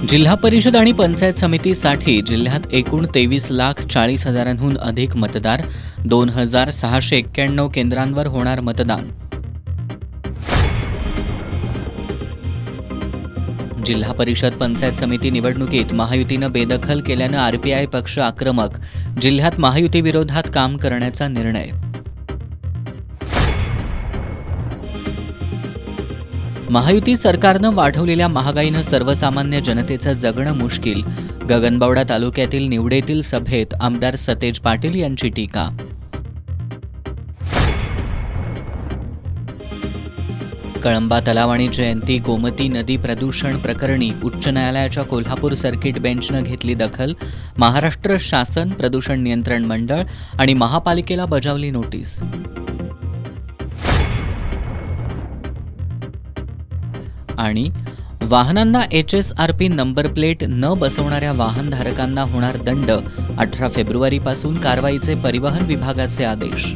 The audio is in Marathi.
जिल्हा परिषद आणि पंचायत समितीसाठी जिल्ह्यात एकूण 23,40,000हून अधिक मतदार, 2,691 केंद्रांवर होणार मतदान. जिल्हा परिषद पंचायत समिती निवडणुकीत महायुतीनं बेदखल केल्यानं आरपीआय पक्ष आक्रमक, जिल्ह्यात महायुतीविरोधात काम करण्याचा निर्णय. महायुती सरकारनं वाढवलेल्या महागाईनं सर्वसामान्य जनतेचं जगणं मुश्किल, गगनबावडा तालुक्यातील निवडेतील सभेत आमदार सतेज पाटील यांची टीका. कळंबा तलाव आणि जयंती गोमती नदी प्रदूषण प्रकरणी उच्च न्यायालयाच्या कोल्हापूर सर्किट बेंचनं घेतली दखल, महाराष्ट्र शासन, प्रदूषण नियंत्रण मंडळ आणि महापालिकेला बजावली नोटीस. आणि वाहनांना HSRP नंबर प्लेट न बसवणाऱ्या वाहनधारकांना होणार दंड, 18 फेब्रुवारीपासून कारवाईचे परिवहन विभागाचे आदेश.